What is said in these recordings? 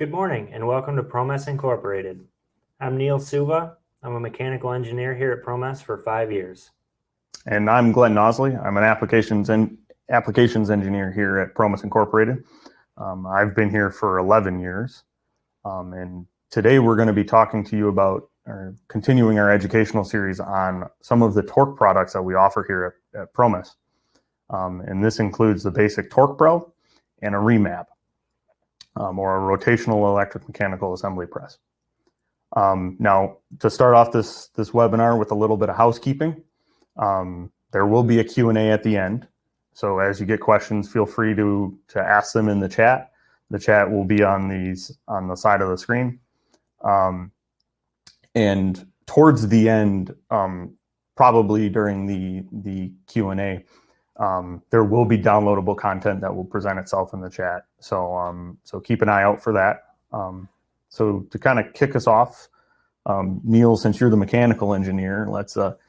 Good morning and welcome to Promess Incorporated. I'm Neil Suva. I'm a mechanical engineer here at Promess for 5 years. And I'm Glenn Nausley. I'm an applications engineer here at Promess Incorporated. I've been here for 11 years. And today we're going to be talking to you about continuing our educational series on some of the torque products that we offer here at Promess. And this includes the basic TorquePRO and a REMAP, or a rotational electric mechanical assembly press. Now, to start off this webinar with a little bit of housekeeping, there will be a Q&A at the end. So as you get questions, feel free to ask them in the chat. The chat will be on the side of the screen. And towards the end, probably during the Q&A, there will be downloadable content that will present itself in the chat. So keep an eye out for that. So to kind of kick us off, Neil, since you're the mechanical engineer, let's talk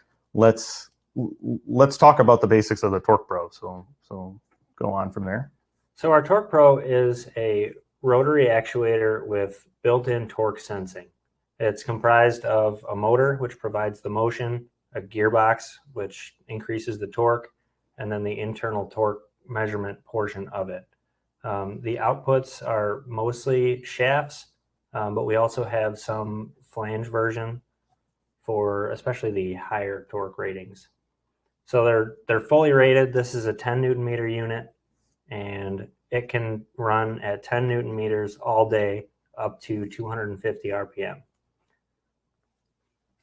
about the basics of the TorquePRO. So go on from there. So our TorquePRO is a rotary actuator with built-in torque sensing. It's comprised of a motor, which provides the motion, a gearbox, which increases the torque, and then the internal torque measurement portion of it. The outputs are mostly shafts, but we also have some flange version for especially the higher torque ratings. So they're fully rated. This is a 10 Newton meter unit, and it can run at 10 Newton meters all day up to 250 RPM.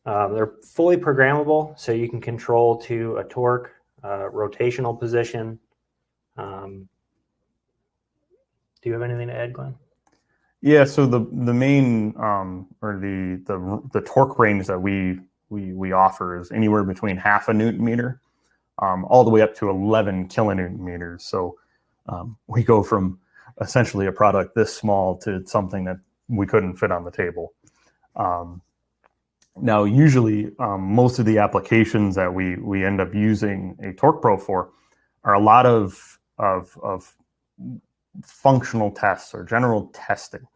They're fully programmable, so you can control to a torque, rotational position. Do you have anything to add, Glenn? Yeah, so the main or the torque range that we offer is anywhere between half a Newton meter all the way up to 11 kilonewton meters. So we go from essentially a product this small to something that we couldn't fit on the table. Now, usually most of the applications that we end up using a TorquePRO for are a lot of functional tests or general testing.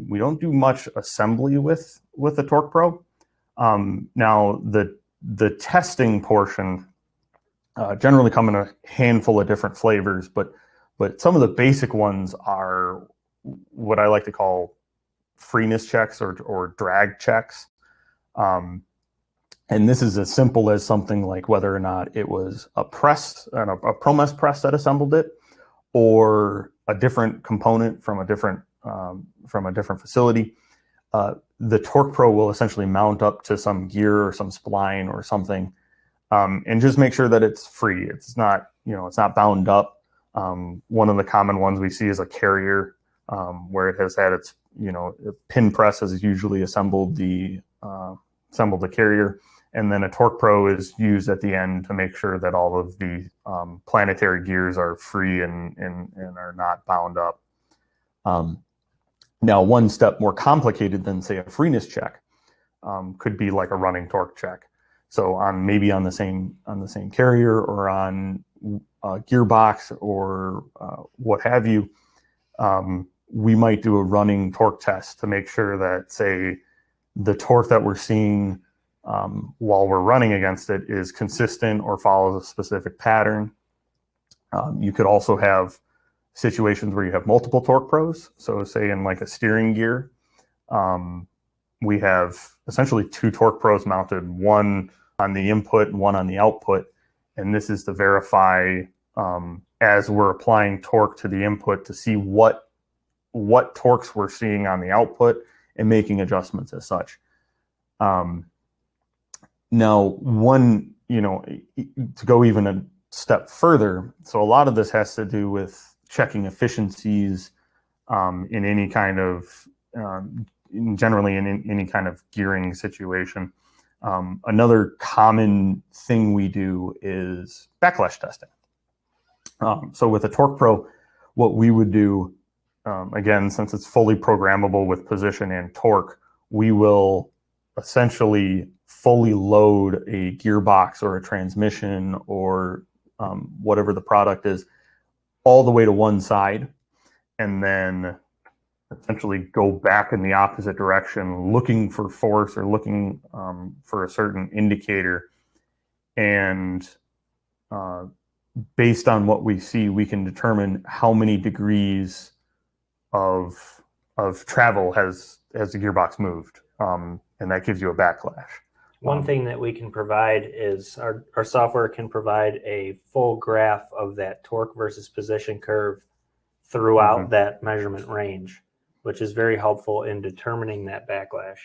We don't do much assembly with the TorquePRO. Now, the testing portion generally come in a handful of different flavors, but some of the basic ones are what I like to call freeness checks or drag checks. And this is as simple as something like whether or not it was a press, a Promess press that assembled it, or a different component from a different facility. The TorquePRO will essentially mount up to some gear or some spline or something, and just make sure that it's free. It's not, it's not bound up. One of the common ones we see is a carrier, where it has had its, pin press has usually assembled the carrier, and then a TorquePRO is used at the end to make sure that all of the planetary gears are free and are not bound up. Now, one step more complicated than, say, a freeness check could be like a running torque check. So maybe on the same carrier or on a gearbox or what have you, we might do a running torque test to make sure that, say, the torque that we're seeing while we're running against it is consistent or follows a specific pattern. You could also have situations where you have multiple TorquePROs. So say in like a steering gear, we have essentially two TorquePROs mounted, one on the input and one on the output. And this is to verify as we're applying torque to the input to see what torques we're seeing on the output and making adjustments as such. Now, to go even a step further, so a lot of this has to do with checking efficiencies in any kind of, generally in any kind of gearing situation. Another common thing we do is backlash testing. So with a TorquePRO, what we would do, again, since it's fully programmable with position and torque, we will essentially fully load a gearbox or a transmission or whatever the product is all the way to one side, and then essentially go back in the opposite direction, looking for force or looking for a certain indicator. And based on what we see, we can determine how many degrees of travel has the gearbox moved, and that gives you a backlash. One thing that we can provide is our software can provide a full graph of that torque versus position curve throughout that measurement range, which is very helpful in determining that backlash.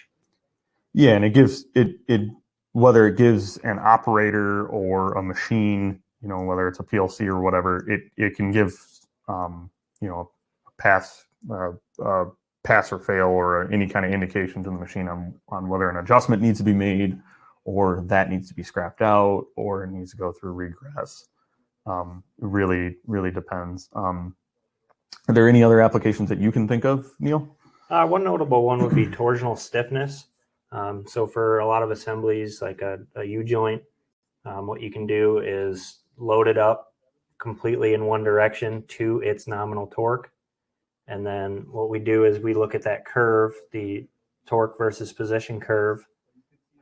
Yeah, and it gives it whether it gives an operator or a machine, whether it's a PLC or whatever, it can give a pass or fail or any kind of indication to the machine on whether an adjustment needs to be made, or that needs to be scrapped out, or it needs to go through regress. Really depends. Are there any other applications that you can think of, Neil? One notable one would be torsional stiffness. So for a lot of assemblies, like a U-joint, what you can do is load it up completely in one direction to its nominal torque. And then what we do is we look at that curve, the torque versus position curve,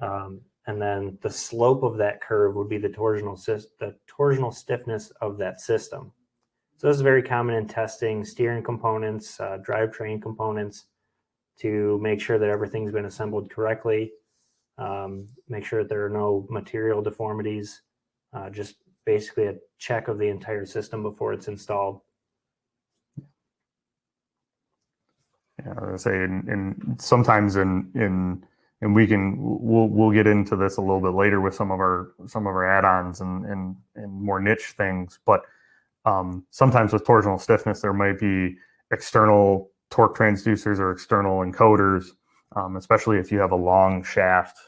and then the slope of that curve would be the torsional stiffness of that system. So this is very common in testing steering components, drivetrain components, to make sure that everything's been assembled correctly, make sure that there are no material deformities, just basically a check of the entire system before it's installed. Yeah, I was gonna say, and sometimes and we'll get into this a little bit later with some of our add-ons and more niche things, but sometimes with torsional stiffness there might be external torque transducers or external encoders, especially if you have a long shaft,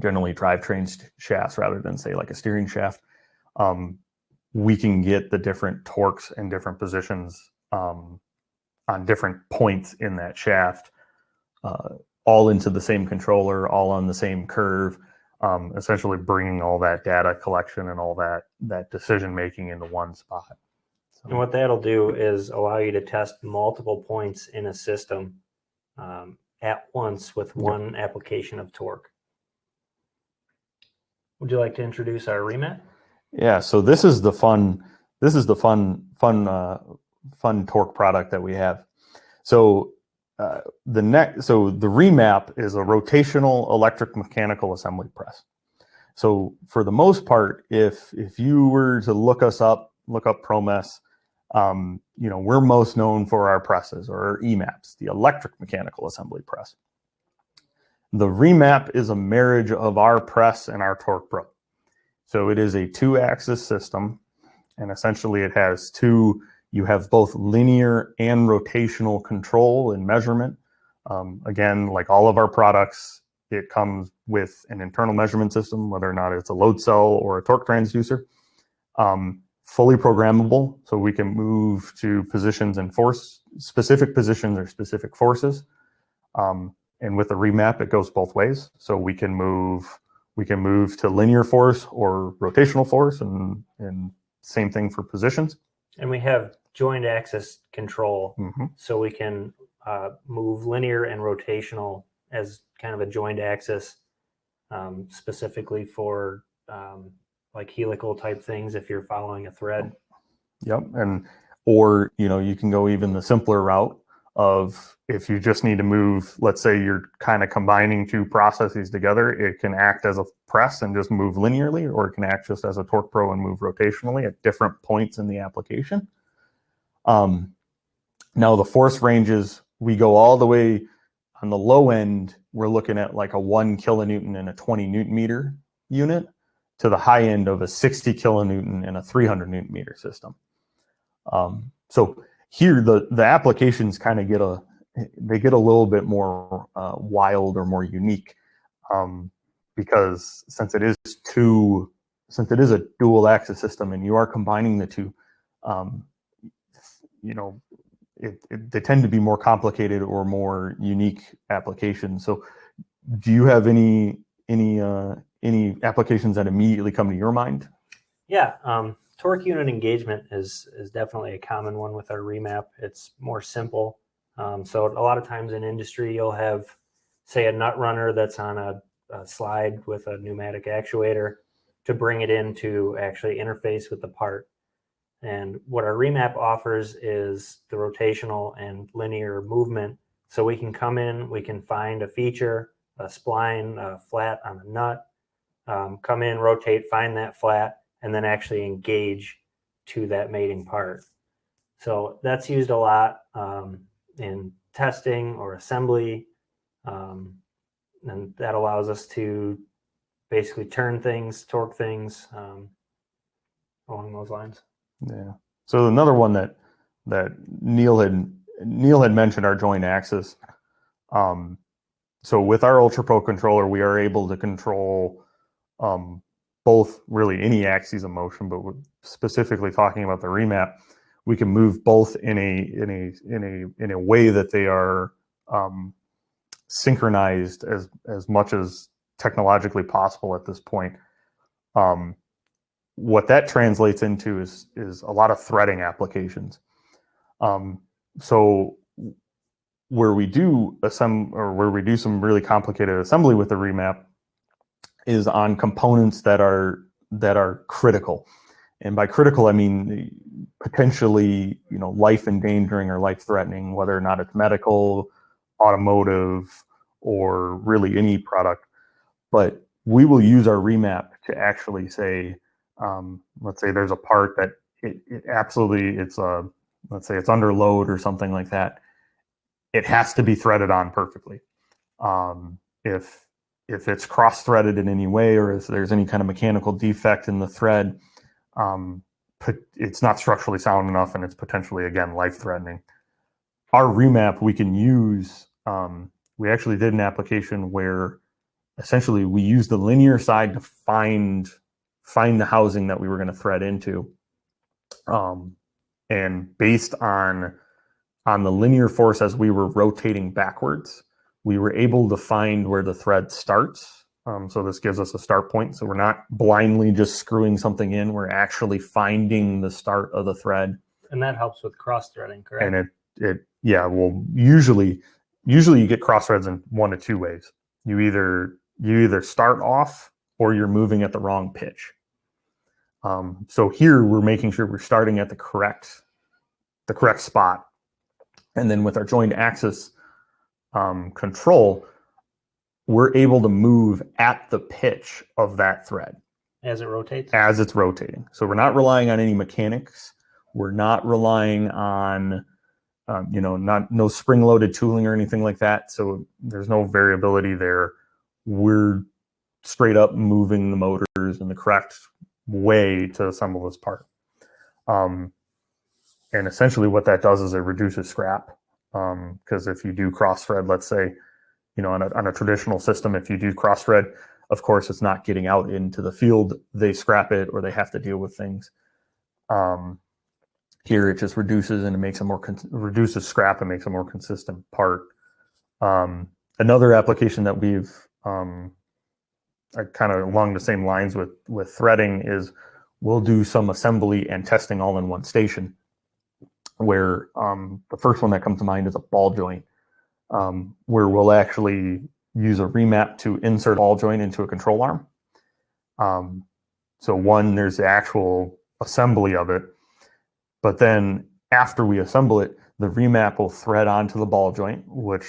generally drivetrain shafts rather than say like a steering shaft. We can get the different torques and different positions on different points in that shaft, all into the same controller, all on the same curve, essentially bringing all that data collection and all that decision making into one spot. So. And what that'll do is allow you to test multiple points in a system at once with one application of torque. Would you like to introduce our REMAP? Yeah, so this is the fun torque product that we have. So the REMAP is a rotational electric mechanical assembly press. So for the most part, if you were to look up Promess, we're most known for our presses, or our EMAPs, the electric mechanical assembly press. The REMAP is a marriage of our press and our TorquePRO. So it is a 2-axis system, and essentially it has you have both linear and rotational control and measurement. Again, like all of our products, it comes with an internal measurement system, whether or not it's a load cell or a torque transducer. Fully programmable, so we can move to positions and specific positions or specific forces. And with the REMAP, it goes both ways. So we can move to linear force or rotational force, and same thing for positions. And we have joint axis control, so we can move linear and rotational as kind of a joint axis, specifically for like helical type things if you're following a thread. Yep, or you can go even the simpler route of if you just need to move, let's say you're kind of combining two processes together, it can act as a press and just move linearly, or it can act just as a TorquePRO and move rotationally at different points in the application. Now the force ranges, we go all the way on the low end, we're looking at like a 1 kilonewton and a 20 newton meter unit, to the high end of a 60 kilonewton and a 300 newton meter system. So here the applications kind of get a little bit more wild or more unique, because since it is a dual axis system and you are combining the two, they tend to be more complicated or more unique applications. So do you have any applications that immediately come to your mind? Yeah, torque unit engagement is definitely a common one with our remap. It's more simple. So a lot of times in industry, you'll have, say, a nut runner that's on a slide with a pneumatic actuator to bring it in to actually interface with the part. And what our remap offers is the rotational and linear movement. So we can come in, we can find a feature, a spline, a flat on a nut, come in, rotate, find that flat, and then actually engage to that mating part. So that's used a lot in testing or assembly. And that allows us to basically turn things, torque things along those lines. Yeah. So another one that Neil had mentioned, our joint axis. So with our Ultra Pro controller, we are able to control both really any axes of motion, but we're specifically talking about the remap, we can move both in a way that they are synchronized as much as technologically possible at this point. What that translates into is a lot of threading applications. So where we do some really complicated assembly with the remap is on components that are critical. And by critical, I mean potentially, life endangering or life threatening, whether or not it's medical, automotive, or really any product. But we will use our remap to actually say, let's say there's a part that let's say it's under load or something like that. It has to be threaded on perfectly. If it's cross-threaded in any way, or if there's any kind of mechanical defect in the thread, it's not structurally sound enough, and it's potentially, again, life-threatening. Our remap we can use. We actually did an application where essentially we used the linear side to find the housing that we were going to thread into, and based on the linear force as we were rotating backwards, we were able to find where the thread starts. So this gives us a start point. So we're not blindly just screwing something in. We're actually finding the start of the thread. And that helps with cross-threading, correct? And well, usually you get cross threads in one of two ways. You either start off or you're moving at the wrong pitch. So here we're making sure we're starting at the correct spot. And then with our joint axis control, we're able to move at the pitch of that thread. As it rotates? As it's rotating. So we're not relying on any mechanics. We're not relying on, no spring-loaded tooling or anything like that. So there's no variability there. We're straight up moving the motors in the correct way to assemble this part. And essentially what that does is it reduces scrap. Because if you do cross-thread, let's say, on a traditional system, if you do cross-thread, of course, it's not getting out into the field. They scrap it or they have to deal with things. Here, it just reduces and it makes reduces scrap and makes a more consistent part. Another application that we've kind of along the same lines with threading is we'll do some assembly and testing all in one station, where the first one that comes to mind is a ball joint, where we'll actually use a remap to insert a ball joint into a control arm. So there's the actual assembly of it, but then after we assemble it, the remap will thread onto the ball joint, which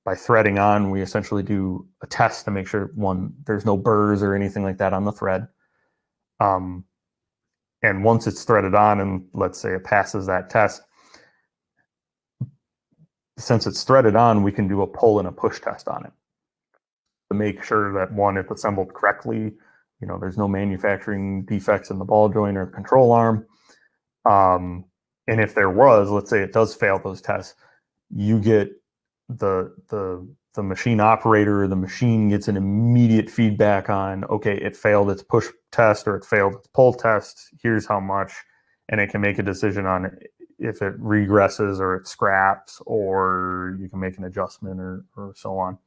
by threading on, we essentially do a test to make sure, there's no burrs or anything like that on the thread. And once it's threaded on and let's say it passes that test, since it's threaded on, we can do a pull and a push test on it to make sure that it's assembled correctly. There's no manufacturing defects in the ball joint or the control arm. And if there was, let's say it does fail those tests, you get the machine operator or the machine gets an immediate feedback on, okay, it failed its push test or it failed its pull test. Here's how much, and it can make a decision on if it regresses or it scraps, or you can make an adjustment or so on.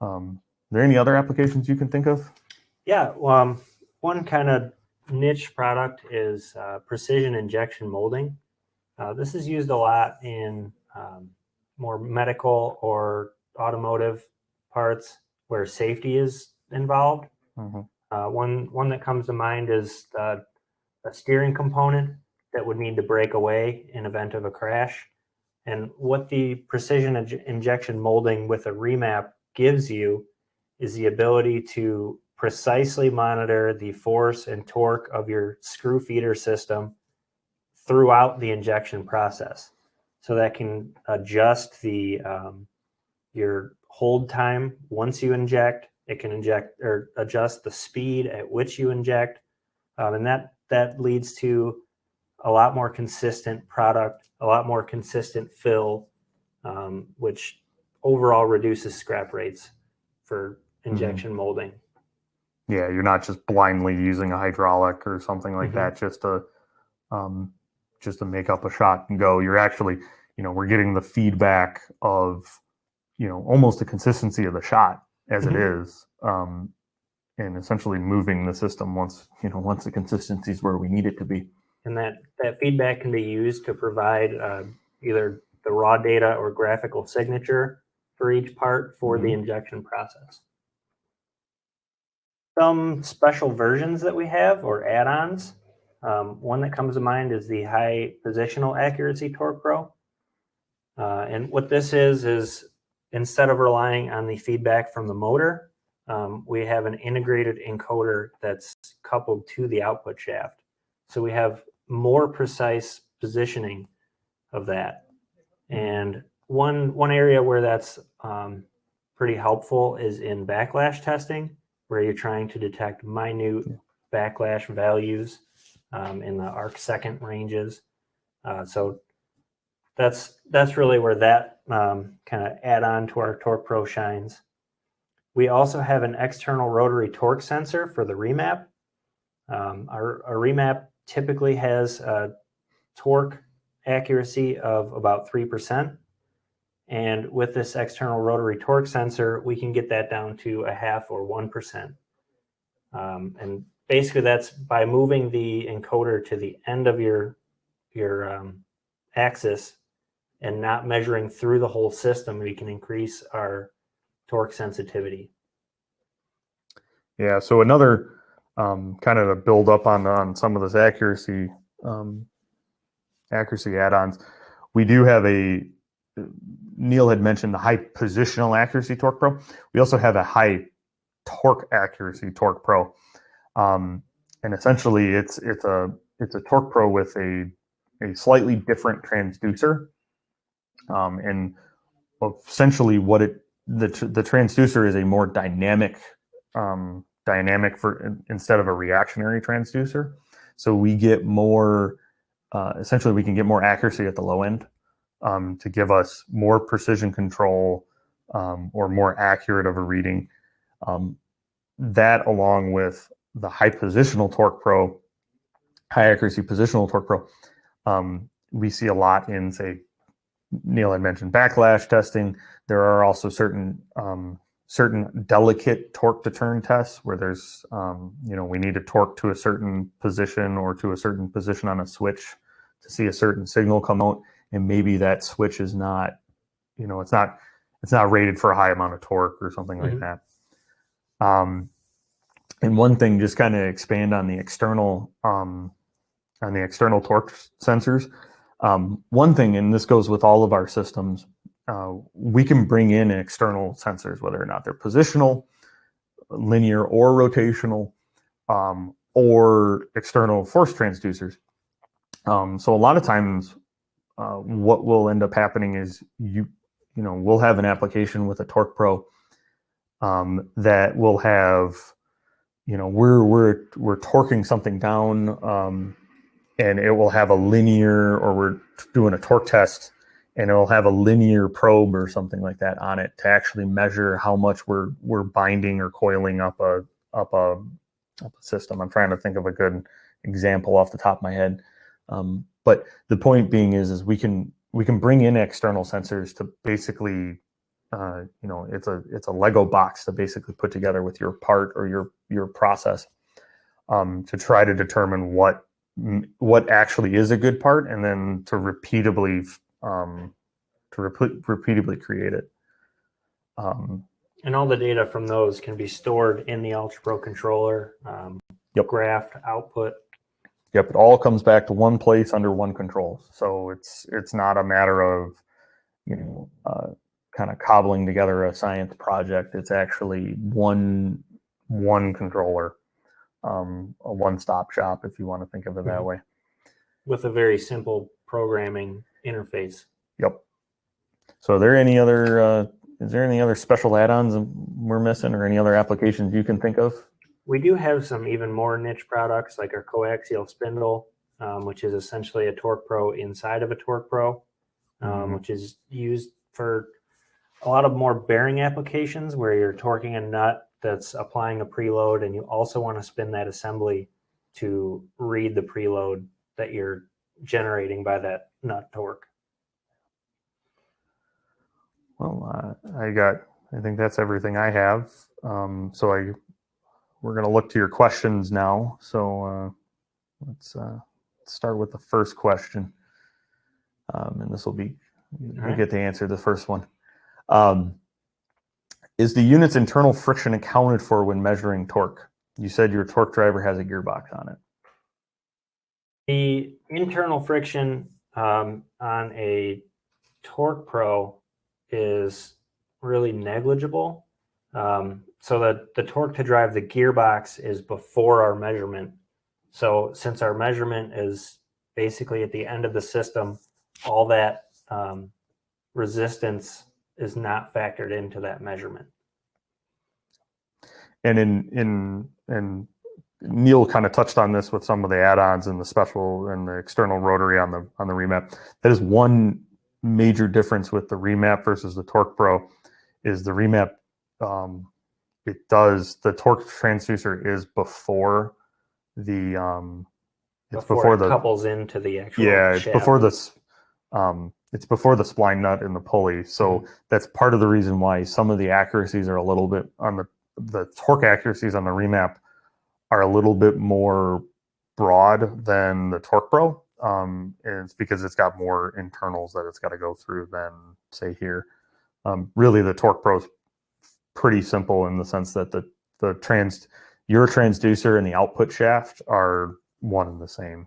Are there any other applications you can think of? Yeah, one kind of niche product is precision injection molding. This is used a lot in more medical or automotive parts where safety is involved. Mm-hmm. One that comes to mind is a steering component that would need to break away in event of a crash. And what the precision injection molding with a remap gives you is the ability to precisely monitor the force and torque of your screw feeder system throughout the injection process. So that can adjust the your hold time once you inject. It can inject or adjust the speed at which you inject, and that leads to a lot more consistent product, a lot more consistent fill, which overall reduces scrap rates for injection molding. Yeah, you're not just blindly using a hydraulic or something like that just to make up a shot and go. You're actually, we're getting the feedback of, almost the consistency of the shot as it is, and essentially moving the system once the consistency is where we need it to be. And that feedback can be used to provide either the raw data or graphical signature for each part for the injection process. Some special versions that we have or add-ons. One that comes to mind is the high positional accuracy TorquePRO. And what this is instead of relying on the feedback from the motor, we have an integrated encoder that's coupled to the output shaft. So we have more precise positioning of that. And one area where that's pretty helpful is in backlash testing, where you're trying to detect minute backlash values in the arc second ranges. So that's really where that kind of add on to our TorquePRO shines. We also have an external rotary torque sensor for the remap. Our remap typically has a torque accuracy of about 3%. And with this external rotary torque sensor, we can get that down to a half or 1%. And basically that's by moving the encoder to the end of your axis and not measuring through the whole system, we can increase our torque sensitivity. Yeah, so another kind of to build up on some of this accuracy add-ons, we do have Neil had mentioned the high positional accuracy TorquePRO. We also have a high torque accuracy TorquePRO, and essentially it's a TorquePRO with a slightly different transducer, and essentially what the transducer is a more dynamic for instead of a reactionary transducer. So we get more, essentially we can get more accuracy at the low end to give us more precision control or more accurate of a reading. That along with the high positional TorquePRO, high accuracy positional TorquePRO, we see a lot in, say, Neil had mentioned backlash testing. There are also certain delicate torque to turn tests where there's, we need to torque to a certain position or to a certain position on a switch to see a certain signal come out. And maybe that switch is not, it's not rated for a high amount of torque or something like that. And one thing, just kind of expand on the external torque sensors. One thing, and this goes with all of our systems, we can bring in external sensors, whether or not they're positional, linear, or rotational, or external force transducers. So a lot of times, what will end up happening is we'll have an application with a TorquePRO that will have, we're torquing something down, and it will have a linear, or we're doing a torque test, and it'll have a linear probe or something like that on it to actually measure how much we're binding or coiling up a system. I'm trying to think of a good example off the top of my head. But the point being is we can bring in external sensors to basically, it's a Lego box to basically put together with your part or your process. to try to determine what actually is a good part, and then to repeatedly create it. And all the data from those can be stored in the UltraPro controller, graphed output. Yep, it all comes back to one place under one control. So it's not a matter of, kind of cobbling together a science project. It's actually one controller, a one-stop shop, if you want to think of it that way. With a very simple programming interface. Yep. So is there any other special add-ons we're missing, or any other applications you can think of? We do have some even more niche products, like our coaxial spindle, which is essentially a TorquePRO inside of a TorquePRO, which is used for a lot of more bearing applications where you're torquing a nut that's applying a preload, and you also want to spin that assembly to read the preload that you're generating by that nut torque. Well, I think that's everything I have. We're going to look to your questions now. So let's start with the first question. And this will be, you get to answer the first one. Is the unit's internal friction accounted for when measuring torque? You said your torque driver has a gearbox on it. The internal friction on a TorquePRO is really negligible. So that the torque to drive the gearbox is before our measurement. So since our measurement is basically at the end of the system, all that resistance is not factored into that measurement. And Neil kind of touched on this with some of the add-ons and the special and the external rotary on the REMAP. That is one major difference with the REMAP versus the TorquePRO. Is the REMAP the torque transducer is before the before it couples into the actual it's shaft. before this it's before the spline nut and the pulley. So that's part of the reason why some of the accuracies are a little bit on the torque accuracies on the REMAP are a little bit more broad than the TorquePRO. And it's because it's got more internals that it's got to go through than say here. Really the TorquePRO is pretty simple in the sense that your transducer and the output shaft are one and the same.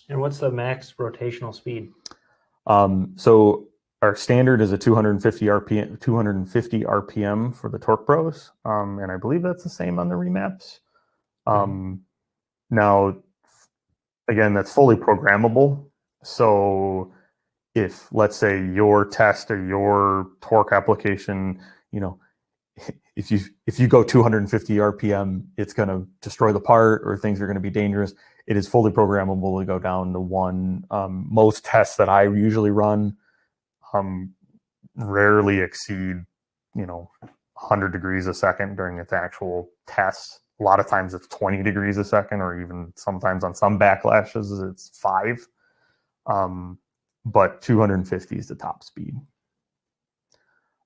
And what's the max rotational speed? So our standard is a 250 RPM for the TorquePROs, and I believe that's the same on the REMAPs. Now, again, that's fully programmable. So if, let's say, your test or your torque application, if you go 250 RPM, it's going to destroy the part or things are going to be dangerous. It is fully programmable to go down to one. Most tests that I usually run rarely exceed, 100 degrees a second during its actual test. A lot of times it's 20 degrees a second, or even sometimes on some backlashes it's 5. But 250 is the top speed.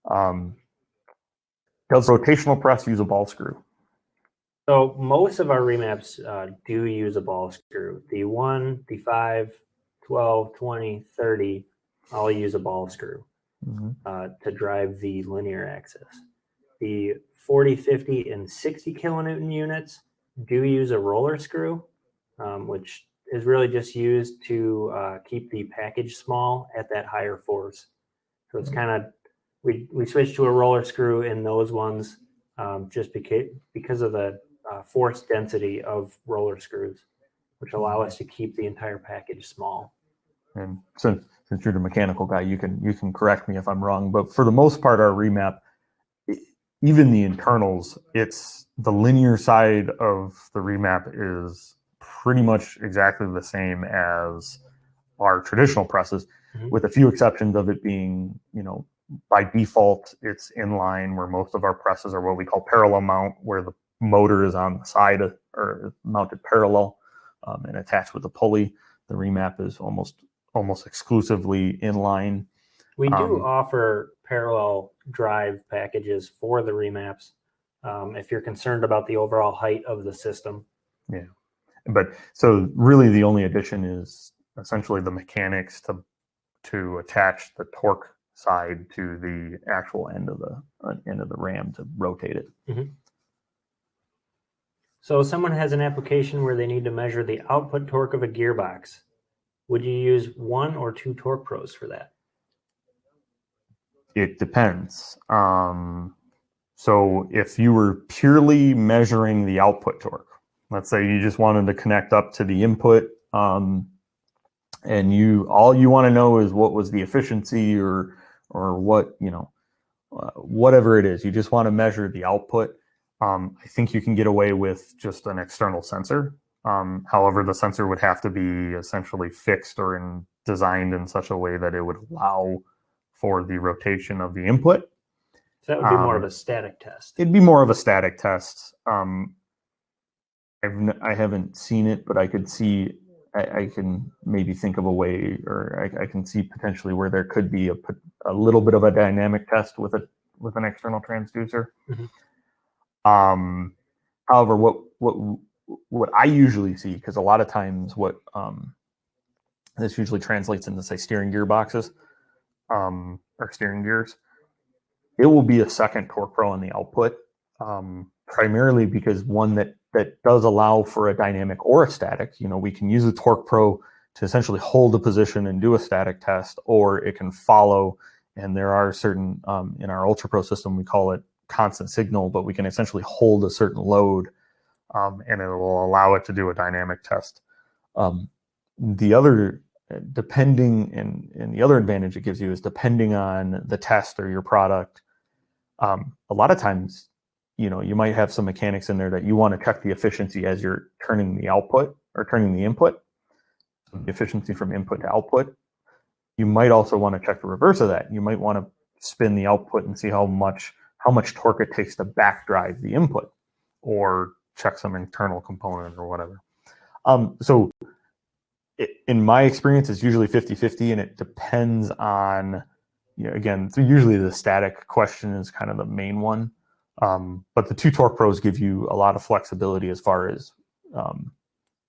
Does rotational press use a ball screw? So most of our REMAPs do use a ball screw. The 1, the 5, 12, 20, 30 all use a ball screw to drive the linear axis. The 40, 50, and 60 kilonewton units do use a roller screw, which is really just used to keep the package small at that higher force. So it's kind of, we switched to a roller screw in those ones just because of the force density of roller screws, which allow us to keep the entire package small. And since you're the mechanical guy, you can correct me if I'm wrong, but for the most part, our REMAP, even the internals, it's the linear side of the REMAP is pretty much exactly the same as our traditional presses, with a few exceptions of it being, by default, it's in line where most of our presses are what we call parallel mount, where the motor is on the side or mounted parallel and attached with a pulley. The REMAP is almost exclusively in line. We do offer parallel drive packages for the REMAPs, if you're concerned about the overall height of the system. Yeah. But so really the only addition is essentially the mechanics to attach the torque side to the actual end of the ram to rotate it. Mm-hmm. So someone has an application where they need to measure the output torque of a gearbox. Would you use 1 or 2 TorquePROs for that? It depends. So if you were purely measuring the output torque, let's say you just wanted to connect up to the input, and all you want to know is what was the efficiency or what, whatever it is, you just want to measure the output. I think you can get away with just an external sensor. However, the sensor would have to be essentially fixed or designed in such a way that it would allow for the rotation of the input. So that would be more of a static test. It'd be more of a static test. I haven't seen it, but I could see, I can maybe think of a way, or I can see potentially where there could be a little bit of a dynamic test with an external transducer. Mm-hmm. However, what I usually see, because a lot of times this usually translates into, say, steering gearboxes, or steering gears, it will be a second TorquePRO on the output, primarily because one that does allow for a dynamic or a static. We can use a TorquePRO to essentially hold a position and do a static test, or it can follow. And there are certain, in our UltraPro system, we call it constant signal, but we can essentially hold a certain load, and it will allow it to do a dynamic test. The other, and the other advantage it gives you is, depending on the test or your product, a lot of times, you might have some mechanics in there that you want to check the efficiency as you're turning the output or turning the input, the efficiency from input to output. You might also want to check the reverse of that. You might want to spin the output and see how much torque it takes to backdrive the input, or check some internal component or whatever. So in my experience, it's usually 50-50, and it depends on, again, usually the static question is kind of the main one. But the 2 TorquePROs give you a lot of flexibility as far as,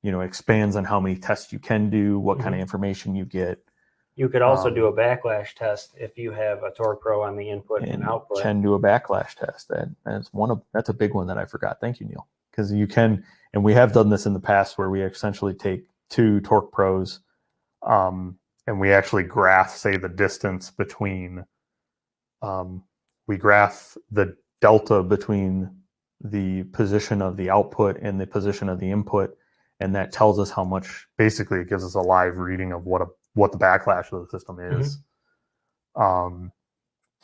expands on how many tests you can do, what kind of information you get. You could also do a backlash test if you have a TorquePRO on the input and output. Can do a backlash test. That's a big one that I forgot. Thank you, Neil. Because you can, and we have done this in the past, where we essentially take 2 TorquePROs, and we actually graph, say, the distance between, we graph the delta between the position of the output and the position of the input, and that tells us how much. Basically, it gives us a live reading of what the backlash of the system is,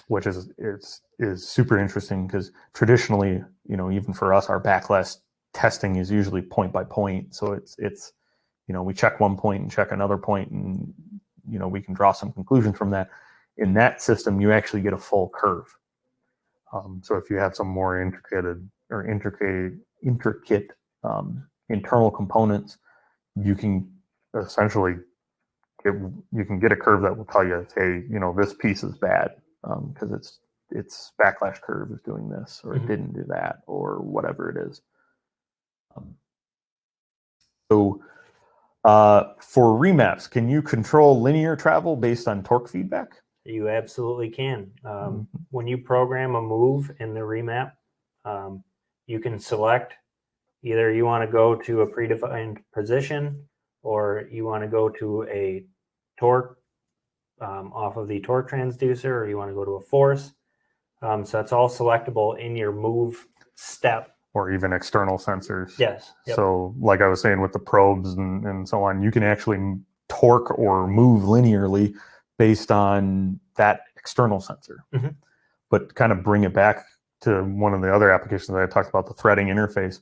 which is super interesting, because traditionally, even for us, our backlash testing is usually point by point. So it's we check one point and check another point, and we can draw some conclusions from that. In that system, you actually get a full curve. So if you have some more intricate internal components, you can essentially get a curve that will tell you, hey, this piece is bad, because its backlash curve is doing this, or it didn't do that, or whatever it is. So for remaps, can you control linear travel based on torque feedback? You absolutely can. When you program a move in the remap, you can select either you want to go to a predefined position, or you want to go to a torque off of the torque transducer, or you want to go to a force. So that's all selectable in your move step. Or even external sensors. Yes. Yep. So like I was saying with the probes and so on, you can actually torque or move linearly based on that external sensor. But kind of bring it back to one of the other applications that I talked about, the threading interface.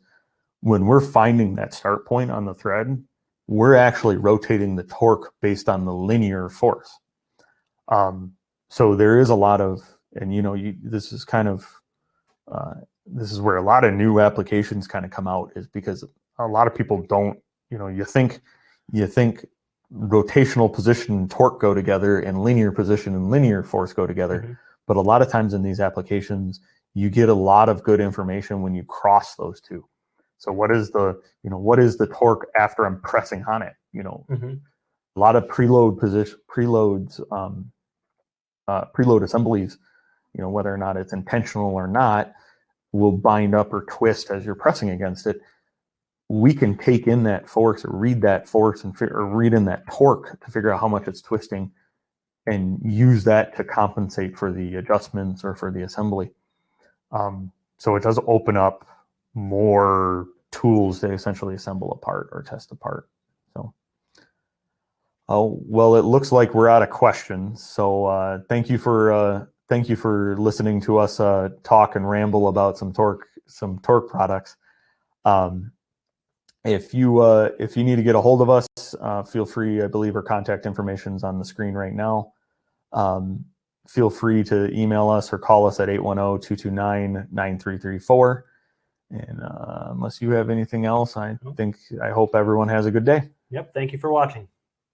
When we're finding that start point on the thread, we're actually rotating the torque based on the linear force. So there is a lot of, and this is kind of, this is where a lot of new applications kind of come out, is because a lot of people don't, you think rotational position and torque go together, and linear position and linear force go together. But a lot of times in these applications, you get a lot of good information when you cross those two. So what is the, what is the torque after I'm pressing on it? Mm-hmm. A lot of preload assemblies, whether or not it's intentional or not, will bind up or twist as you're pressing against it. We can take in that force or read that force or read in that torque to figure out how much it's twisting and use that to compensate for the adjustments or for the assembly. So it does open up more tools to essentially assemble a part or test a part. So, well, it looks like we're out of questions. So thank you for listening to us talk and ramble about some torque products. If you need to get a hold of us, feel free. I believe our contact information is on the screen right now. Feel free to email us or call us at 810-229-9334. And unless you have anything else, I hope everyone has a good day. Yep. Thank you for watching.